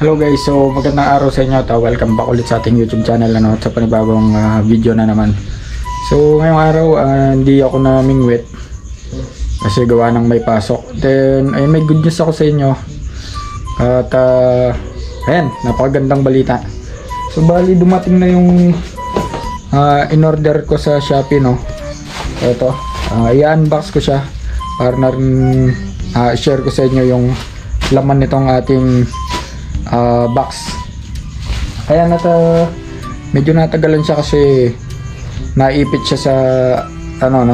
Hello guys, so magandang araw sa inyo. Welcome back ulit sa ating YouTube channel at sa panibagong video na naman. So ngayong araw hindi ako namingwit kasi gawa ng may pasok. Then ay may good news ako sa inyo. At ayan, napakagandang balita. So bali dumating na yung in-order ko sa Shopee, no. Ito, i-unbox ko siya para na rin share ko sa inyo yung laman nitong ating box. Kaya medyo natagalan siya kasi naipit siya sa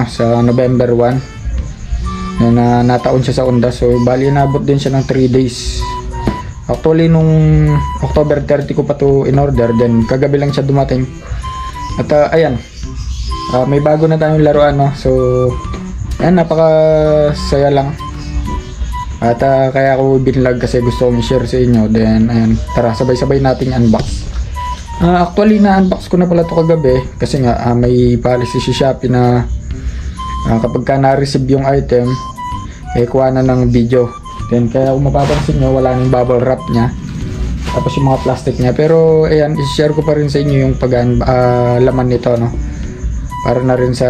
sa November 1 na nataon siya sa Ondas. So bali nabot din siya ng 3 days. Actually nung October 30 ko pa to in order, then kagabi lang siya dumating. At ayan, may bago na tayong laruan, no. So ayan, napakasaya lang. At kaya ako binlog kasi gusto kong i-share sa inyo. Then ayan, tara sabay-sabay nating unbox. Actually na-unbox ko na pala to kagabi kasi nga may policy si Shopee na kapag ka na-receive yung item kuha na ng video. Then kaya kung mapapansin nyo, wala nang bubble wrap nya, tapos yung mga plastic nya. Pero ayan, i-share ko pa rin sa inyo yung laman nito, no, para na rin sa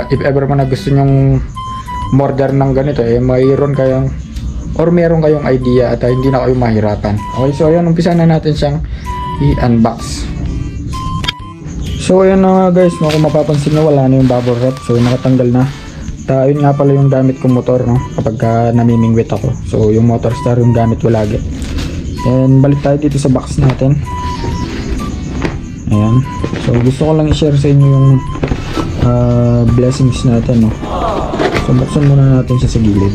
if ever man na gusto nyong order ng ganito, mayroon kayong meron kayong idea at hindi na kayo mahirapan. Okay, so ayan, umpisa na natin siyang i-unbox. So ayan na guys, no, kung mapapansin nyo, wala na yung bubble wrap. So nakatanggal na. Yun nga pala yung gamit kong motor, no, kapag namimingwit ako. So yung motor star yung gamit ko lagi. And balik tayo dito sa box natin. Ayan, so gusto ko lang i-share sa inyo yung blessings natin, no. So buksan muna natin siya sa gilid.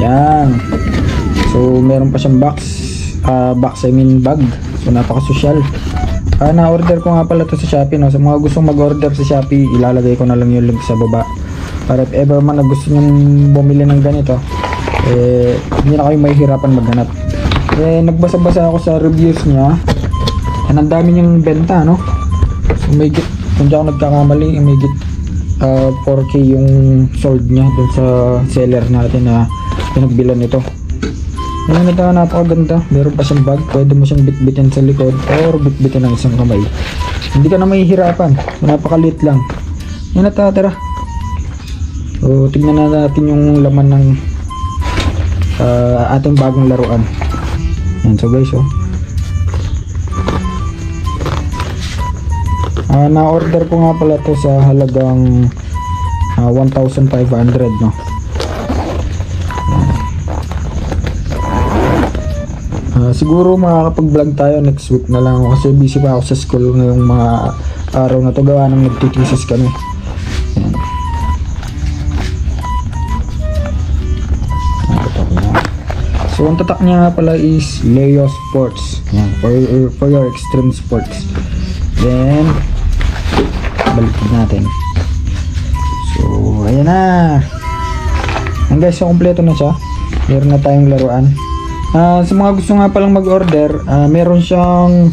Yan. So meron pa siyang box, I mean bag. So napaka-social. Na-order ko nga pala to sa Shopee, no. Sa mga gustong mag-order sa Shopee, ilalagay ko na lang yung link sa baba. Para if ever man na gusto nyo bumili ng ganito, hindi na kayo mahihirapan maghanap. Nagbasa-basa ako sa reviews niya. Ang dami niyang benta, no. So may git, kung di ako nagkakamali, may git 4K yung sold niya dun sa seller natin na pinagbilan nito. Ayan, ito napakaganda. Meron pa siyang bag, pwede mo siyang bitbitin sa likod or bitbitin ng isang kamay. Hindi ka na mahihirapan. So, napakaliit lang. Yan na, tara. So tignan na natin yung laman ng ating bagong laruan. Yan, so guys, na-order ko nga pala to sa halagang 1,500, no. Siguro makakapag-vlog tayo next week na lang kasi busy pa ako sa school ngayong mga araw na to, gawa ng nagtitisis kami. Yan. So ang tatak niya nga pala is Leo Sports. Yan, for your extreme sports. Then balik natin. So ayan na. Ang guys, so kompleto na siya. Meron na tayong laruan. Sa mga gusto nga palang mag-order, meron siyang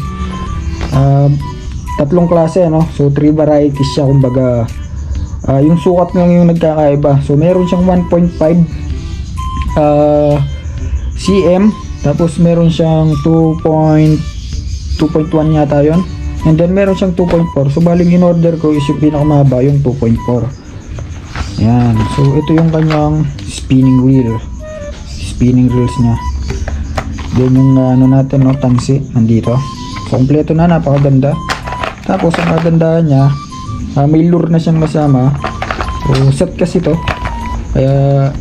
tatlong klase, no. So 3 varieties siya, kumbaga yung sukat lang yung nagkakaiba. So meron siyang 1.5 cm, tapos meron siyang 2.1 yata yun, and then meron siyang 2.4. So baling in order ko is yung pinakamahaba, yung 2.4. yan. So ito yung kanyang spinning reels nya. Then yung natin, no, tansi nandito. So kompleto na, napakaganda. Tapos ang kagandahan niya, may lure na siyang kasama. So set kasi to, kaya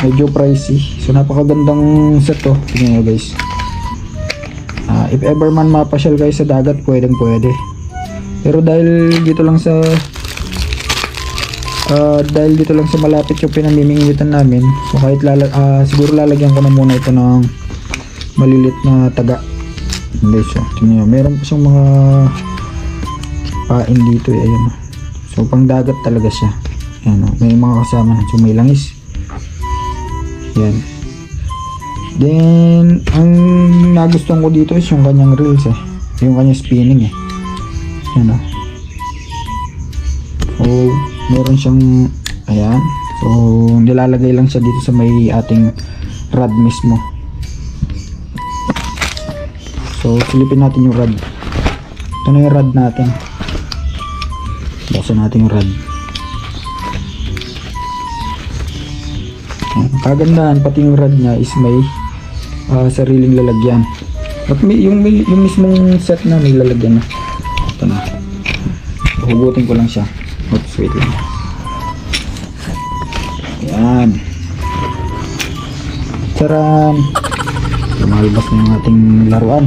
medyo pricey. So napakagandang set to. Tingnan nyo guys. If ever man mapasyal kayo sa dagat, pwede. Pero dahil dito lang sa malapit yung pinamimingwitan namin, so kahit siguro lalagyan ko na muna ito ng malilit na taga. Guys, so tingnan nyo, meron pa siyang mga pain dito, ayun. So pang dagat talaga siya. Ayan, may mga kasama na. So may langis. Yan. Then ang nagustuhan ko dito is yung kanyang reels, yung kanyang spinning, yan. meron siyang ayan. So nilalagay lang siya dito sa may ating rod mismo. So silipin natin yung rod. Ito na yung rod natin. Buksan natin yung rod. Kagandahan pati yung rod niya is may sariling lalagyan. At yung mismong set na may lalagyan na. Ito na. Hugutin ko lang siya. Oops, wait lang. Ayan. Charan! Lumalabas na yung ating laruan.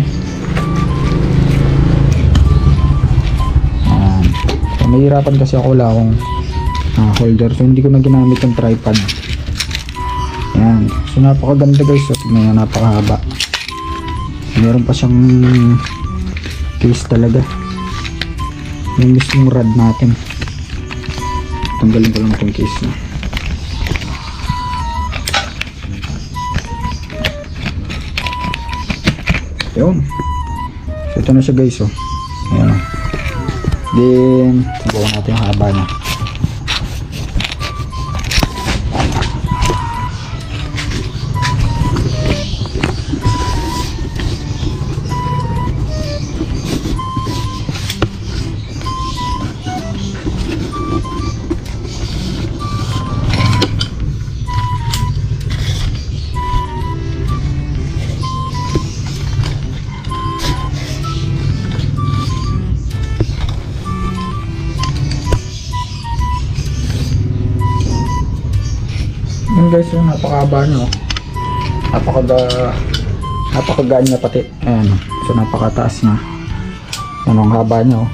Ayan. So, mahirapan kasi ako, wala akong holder. So hindi ko na ginamit yung tripod. Ayan. So napakaganda guys. So tignan nyo, napakahaba. Meron pa siyang case talaga. Yung mismong rod natin. Tanggalin ko lang itong case na. Yun. So ito na siya guys. Oh. Ayan. Then subukan natin yung haba niya. Yun guys, yun, napakahaba nyo. Napakagaan niya pati. Ayan, so napakataas niya. Yan ang haba nyo.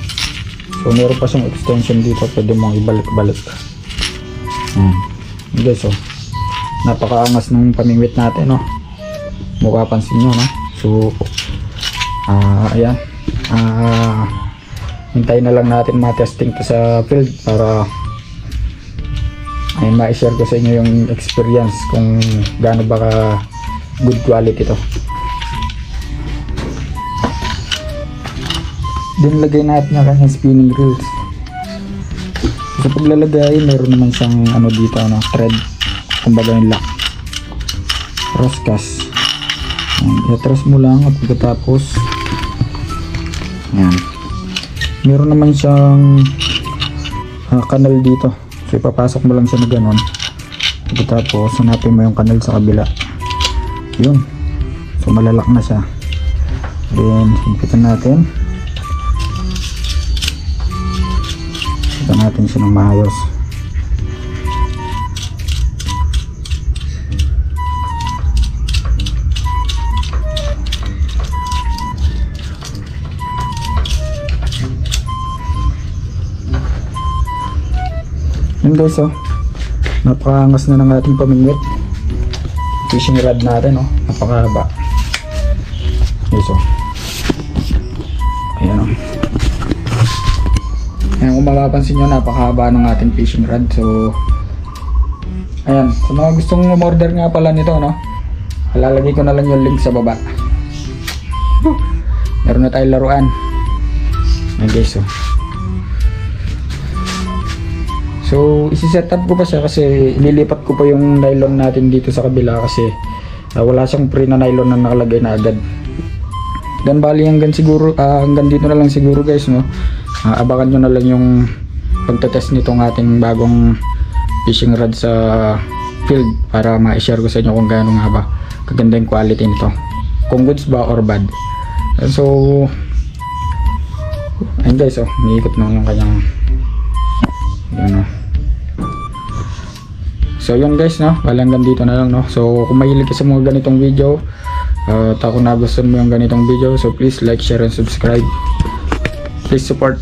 So meron pa siyang extension dito, pwede mong ibalik-balik. Yun guys, oh. Napakaangas ng pamingwit natin, no. Mapapansin nyo, no. So ayan, hintayin na lang natin ma-testing to sa field para ay ma-share ko sa inyo yung experience kung gaano ba ka good quality to. Then lagay natin yung kanyang spinning reels. Sa paglalagay meron naman siyang ano dito, ano, thread, kumbaga yung lock, raskas. I-atras mo lang at pagkatapos ayan, meron naman siyang kanal dito. So ipapasok mo lang siya na ganon. Tapos hanapin mo yung kanal sa kabila. Yun. So malalak na siya. Then himpitan natin. Himpitan natin siya ng maayos. Yun guys, oh, napakaangas na ng ating pamingwit. Fishing rod natin, oh, napakahaba. Guys, oh, ayan, oh. Ayan, kung mapapansin nyo, napakahaba ng ating fishing rod. So ayan, sa mga gustong umorder nga pala nito, no, lalagay ko na lang yung link sa baba. Meron na tayong laruan. Ayan guys, oh. So isi-set up ko pa siya kasi ililipat ko pa yung nylon natin dito sa kabila kasi wala siyang pre na nylon na nakalagay na agad. Then bali hanggang siguro hanggang dito na lang siguro guys, no. Abangan nyo na lang yung pagtetest nitong ating bagong fishing rod sa field para ma-share ko sa inyo kung gaano nga ba kaganda yung quality nito, kung goods ba or bad. So ayun guys, oh, umiikot na yung kanyang yun, oh. So yun guys, no, hanggang dito na lang, no. So kung mahilig ka sa mga ganitong video at kung nagustuhan mo yung ganitong video, so please like, share and subscribe. Please support.